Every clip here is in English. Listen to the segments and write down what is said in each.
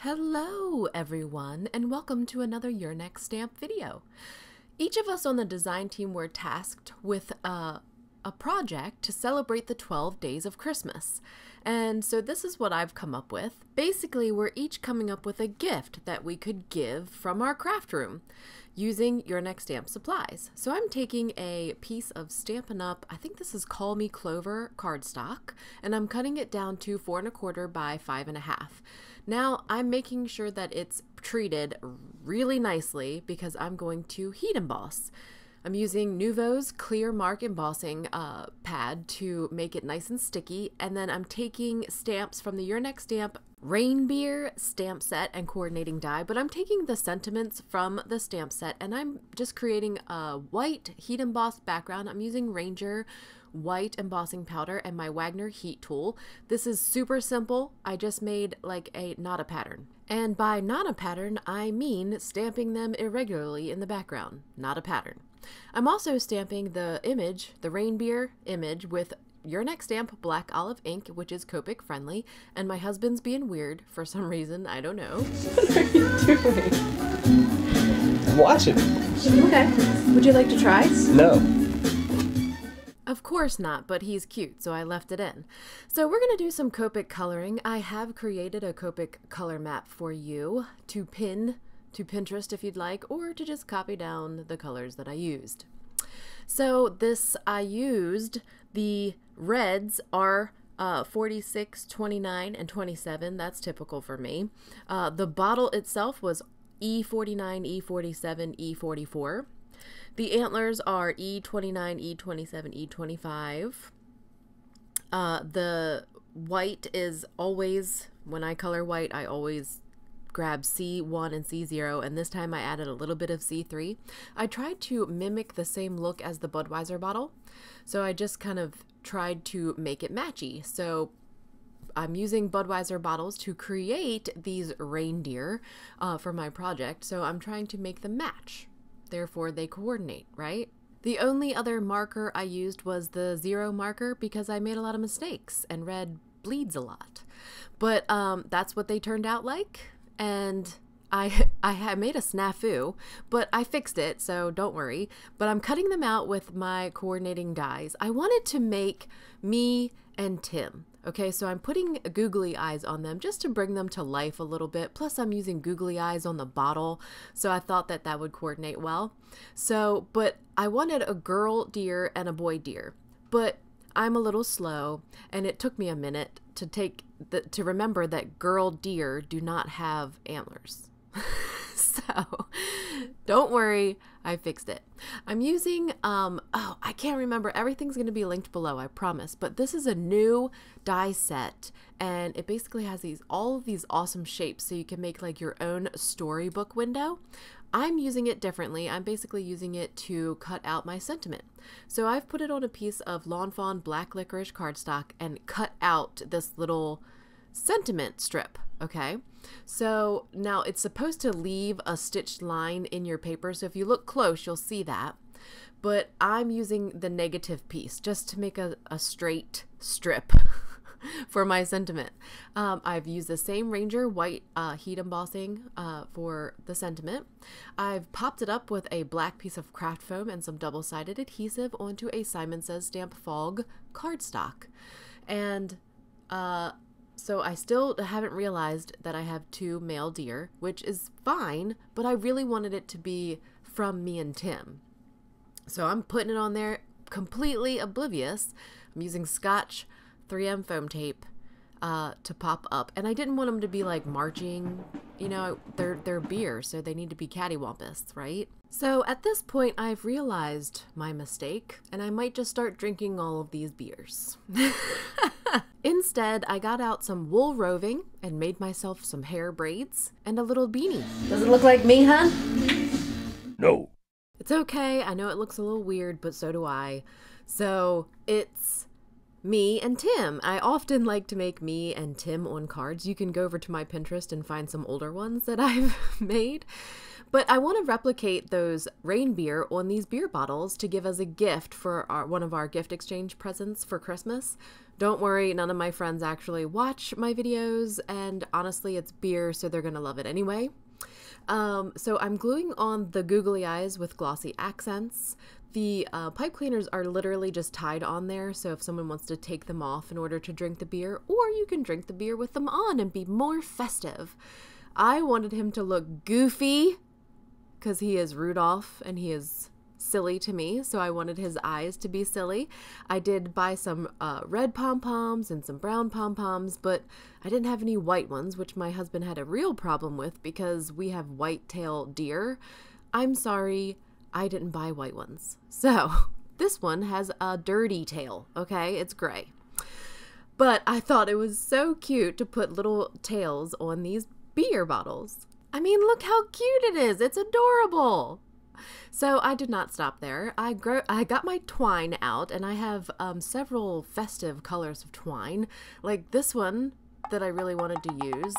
Hello everyone, and welcome to another Your Next Stamp video. Each of us on the design team were tasked with a project to celebrate the 12 days of Christmas. And so this is what I've come up with. Basically, we're each coming up with a gift that we could give from our craft room using Your Next Stamp supplies. So I'm taking a piece of Stampin' Up, I think this is Call Me Clover cardstock, and I'm cutting it down to 4 1/4 by 5 1/2. Now I'm making sure that it's treated really nicely because I'm going to heat emboss. I'm using Nuvo's Clear Mark Embossing pad to make it nice and sticky, and then I'm taking stamps from the Your Next Stamp Reinbeer stamp set and coordinating die, but I'm taking the sentiments from the stamp set and I'm just creating a white heat embossed background. I'm using Ranger white embossing powder and my Wagner heat tool. This is super simple. I just made like a not a pattern. And by not a pattern, I mean stamping them irregularly in the background, not a pattern. I'm also stamping the image, the Reinbeer image, with Your Next Stamp Black Olive ink, which is Copic friendly, and my husband's being weird for some reason, I don't know. What are you doing? I'm watching. Okay. Would you like to try? No. Of course not, but he's cute, so I left it in. So we're going to do some Copic coloring. I have created a Copic color map for you to pin to Pinterest if you'd like, or to just copy down the colors that I used. So I used the reds are 46, 29, and 27. That's typical for me. The bottle itself was E49, E47, E44. The antlers are E29, E27, E25. The white is always, when I color white, I always grab C1 and C0, and this time I added a little bit of C3. I tried to mimic the same look as the Budweiser bottle, so I just kind of tried to make it matchy. So I'm using Budweiser bottles to create these reindeer for my project, so I'm trying to make them match. Therefore, they coordinate, right? The only other marker I used was the 0 marker because I made a lot of mistakes and red bleeds a lot. But that's what they turned out like. And I made a snafu, but I fixed it, so don't worry. But I'm cutting them out with my coordinating dies. I wanted to make me and Tim. Okay, so I'm putting googly eyes on them just to bring them to life a little bit. Plus I'm using googly eyes on the bottle, so I thought that that would coordinate well. So, but I wanted a girl deer and a boy deer, but I'm a little slow and it took me a minute to remember that girl deer do not have antlers. So don't worry, I fixed it. I'm using, oh, I can't remember. Everything's going to be linked below, I promise. But this is a new die set, and it basically has all of these awesome shapes, so you can make like your own storybook window. I'm using it differently. I'm basically using it to cut out my sentiment. So I've put it on a piece of Lawn Fawn Black Licorice cardstock and cut out this little sentiment strip. Okay, so now it's supposed to leave a stitched line in your paper, so if you look close you'll see that, but I'm using the negative piece just to make a straight strip for my sentiment. I've used the same Ranger white heat embossing for the sentiment. I've popped it up with a black piece of craft foam and some double-sided adhesive onto a Simon Says Stamp Fog cardstock, and so I still haven't realized that I have 2 male deer, which is fine, but I really wanted it to be from me and Tim. So I'm putting it on there completely oblivious. I'm using Scotch 3M foam tape to pop up, and I didn't want them to be like marching, you know, they're beer, so they need to be cattywampus, right? So at this point I've realized my mistake, and I might just start drinking all of these beers. Instead, I got out some wool roving and made myself some hair braids and a little beanie. Does it look like me, hun? No. It's okay. I know it looks a little weird, but so do I. So it's me and Tim. I often like to make me and Tim on cards. You can go over to my Pinterest and find some older ones that I've made. But I want to replicate those Reinbeer on these beer bottles to give as a gift for one of our gift exchange presents for Christmas. Don't worry, none of my friends actually watch my videos, and honestly, it's beer, so they're going to love it anyway. So I'm gluing on the googly eyes with glossy accents. The pipe cleaners are literally just tied on there, so if someone wants to take them off in order to drink the beer, or you can drink the beer with them on and be more festive. I wanted him to look goofy, because he is Rudolph and he is silly to me, so I wanted his eyes to be silly. I did buy some red pom-poms and some brown pom-poms, but I didn't have any white ones, which my husband had a real problem with because we have white-tail deer. I'm sorry, I didn't buy white ones. So this one has a dirty tail, okay? It's gray. But I thought it was so cute to put little tails on these beer bottles. I mean, look how cute it is. It's adorable. So I did not stop there. I got my twine out, and I have several festive colors of twine, like this one that I really wanted to use,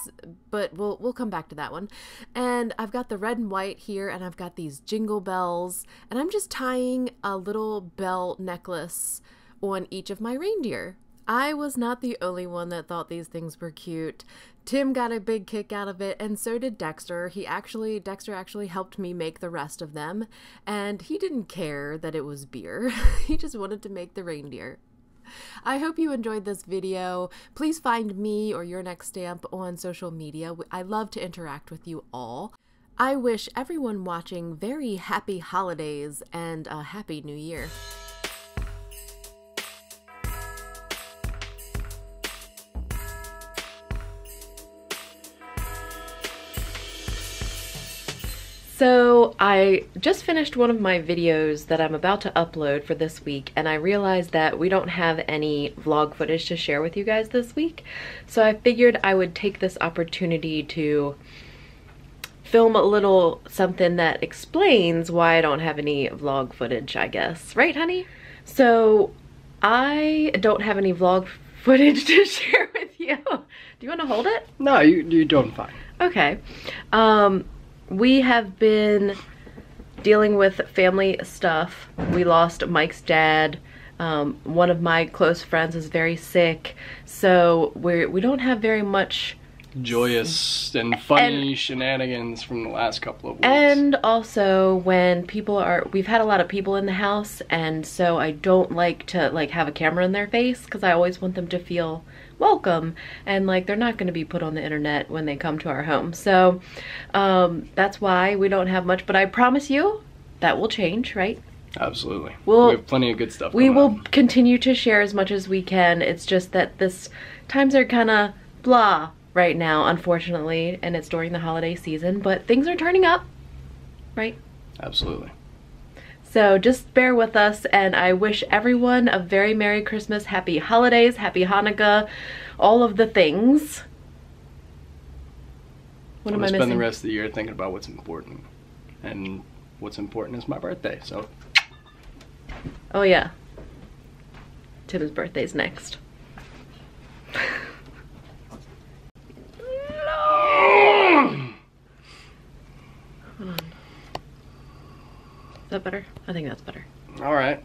but we'll come back to that one. And I've got the red and white here, and I've got these jingle bells, and I'm just tying a little bell necklace on each of my reindeer. I was not the only one that thought these things were cute. Tim got a big kick out of it, and so did Dexter. Dexter actually helped me make the rest of them, and he didn't care that it was beer. He just wanted to make the reindeer. I hope you enjoyed this video. Please find me or your next stamp on social media. I love to interact with you all. I wish everyone watching very happy holidays and a happy new year. So I just finished one of my videos that I'm about to upload for this week, and I realized that we don't have any vlog footage to share with you guys this week. So I figured I would take this opportunity to film a little something that explains why I don't have any vlog footage, I guess. Right, honey? So I don't have any vlog footage to share with you. Do you want to hold it? No, you're doing fine. Okay. We have been dealing with family stuff. We lost Mike's dad. One of my close friends is very sick, so we don't have very much joyous and funny shenanigans from the last couple of weeks. And also when we've had a lot of people in the house, and so I don't like to have a camera in their face because I always want them to feel welcome, and they're not going to be put on the internet when they come to our home. So that's why we don't have much, but I promise you that will change, right? Absolutely. We have plenty of good stuff. We will continue to share as much as we can. It's just that times are kind of blah right now, unfortunately, and it's during the holiday season, but things are turning up, right? Absolutely. So just bear with us, and I wish everyone a very Merry Christmas, Happy Holidays, Happy Hanukkah, all of the things. What am I missing? Spend the rest of the year thinking about what's important, and what's important is my birthday, so. Oh yeah. Tim's birthday's next. Hold on. Is that better? I think that's better. All right.